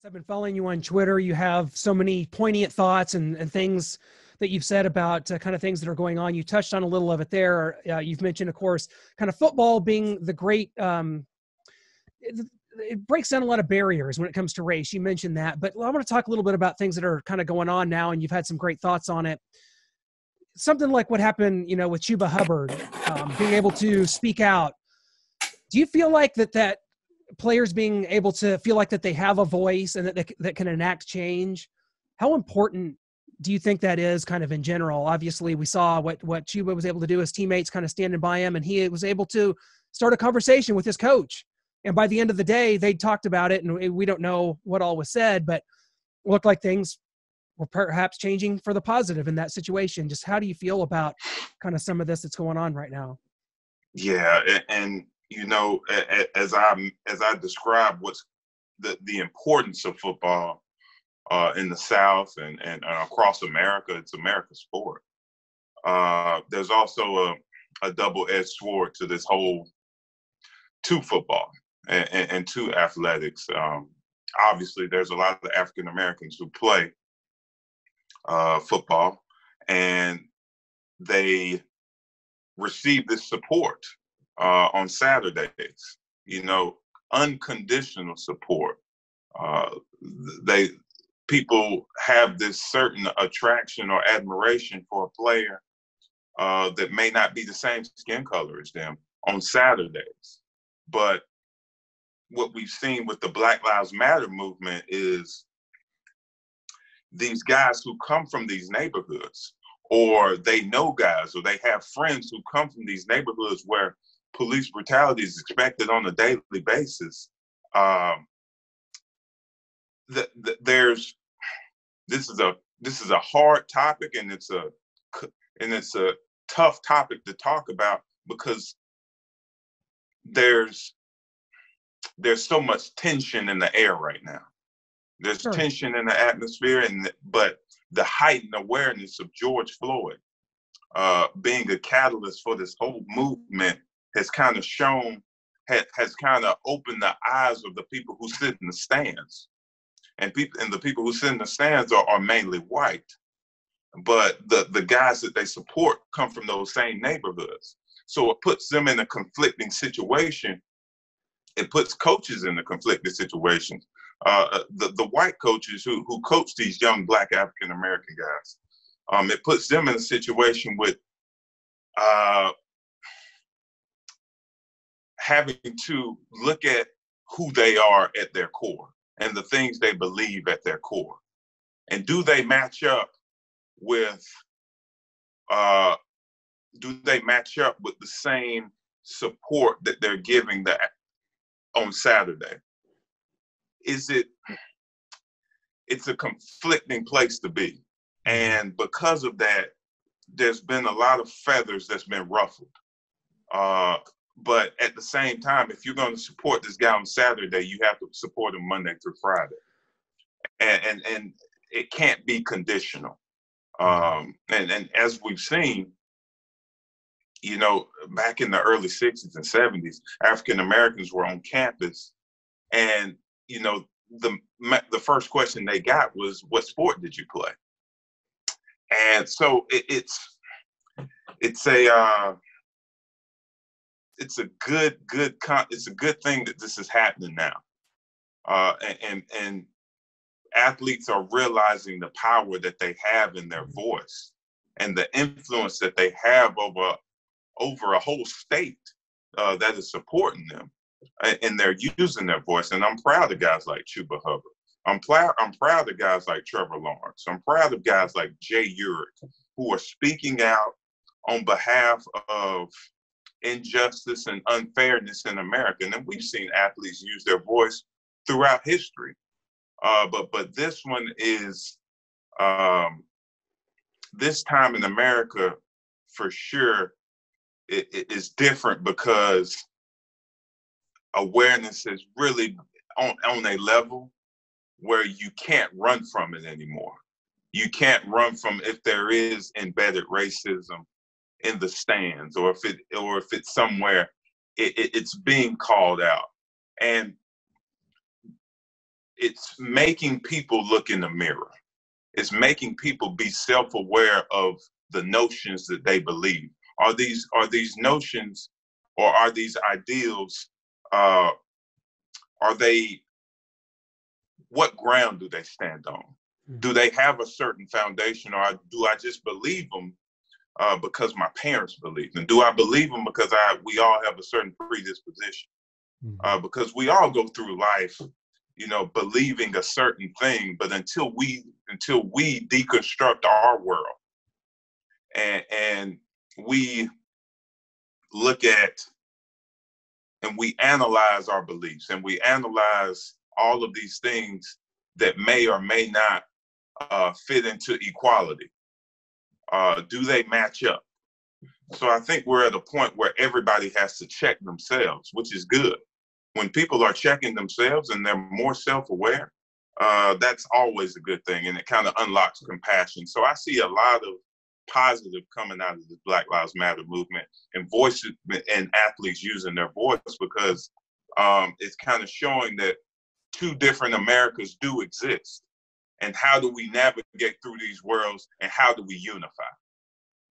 I've been following you on Twitter. You have so many poignant thoughts and things that you've said about kind of things that are going on. You touched on a little of it there. You've mentioned, of course, kind of football being the great, it breaks down a lot of barriers when it comes to race. You mentioned that, but I want to talk a little bit about things that are kind of going on now, and you've had some great thoughts on it. Something like what happened, with Chuba Hubbard, being able to speak out. Do you feel like that players being able to feel like that they have a voice and that can enact change? How important do you think that is kind of in general? Obviously, we saw what Chuba was able to do, his teammates kind of standing by him, and he was able to start a conversation with his coach. And by the end of the day, they talked about it, and we don't know what all was said, but it looked like things were perhaps changing for the positive in that situation. Just how do you feel about kind of some of this that's going on right now? Yeah, and as I describe what's the importance of football in the South and across America, it's America's sport. There's also a double-edged sword to this whole to football and to athletics. Obviously, there's a lot of African Americans who play football, and they receive this support on Saturdays. Unconditional support. People have this certain attraction or admiration for a player that may not be the same skin color as them on Saturdays. But what we've seen with the Black Lives Matter movement is these guys who come from these neighborhoods, or they know guys, or they have friends who come from these neighborhoods where police brutality is expected on a daily basis. This is a hard topic, and it's a tough topic to talk about because there's so much tension in the air right now. There's Sure. tension in the atmosphere, but the heightened awareness of George Floyd being a catalyst for this whole movement has kind of has kind of opened the eyes of the people who sit in the stands. And the people who sit in the stands are mainly white. But the guys that they support come from those same neighborhoods. So it puts them in a conflicting situation. It puts coaches in a conflicting situation. The white coaches who coach these young Black African American guys, it puts them in a situation with having to look at who they are at their core and the things they believe at their core, and do they match up with the same support that they're giving on Saturday? It's a conflicting place to be. And because of that, there's been a lot of feathers that's been ruffled. But at the same time, if you're going to support this guy on Saturday, you have to support him Monday through Friday. And it can't be conditional. And as we've seen, back in the early 60s and 70s, African Americans were on campus, and the first question they got was, "What sport did you play?" And so it's a good thing that this is happening now, and athletes are realizing the power that they have in their voice and the influence that they have over a whole state that is supporting them, and they're using their voice. And I'm proud of guys like Chuba Hubbard. I'm proud of guys like Trevor Lawrence. I'm proud of guys like Jay Urich, who are speaking out on behalf of injustice and unfairness in America. And we've seen athletes use their voice throughout history. But this one is, this time in America, for sure, it is different because awareness is really on a level where you can't run from it anymore. You can't run from if there is embedded racism in the stands, or if it's somewhere, it's being called out. And it's making people look in the mirror. It's making people be self-aware of the notions that they believe. Are these notions, or are these ideals, are they, what ground do they stand on? Do they have a certain foundation, or do I just believe them because my parents believe them? Do I believe them because we all have a certain predisposition? Because we all go through life, you know, believing a certain thing, but until we deconstruct our world and we look at and we analyze our beliefs and we analyze all of these things that may or may not fit into equality. Do they match up? So I think we're at a point where everybody has to check themselves, which is good. When people are checking themselves and they're more self-aware, that's always a good thing, and it kind of unlocks compassion. So I see a lot of positive coming out of the Black Lives Matter movement, and voices and athletes using their voice, because it's kind of showing that two different Americas do exist. And how do we navigate through these worlds, and how do we unify?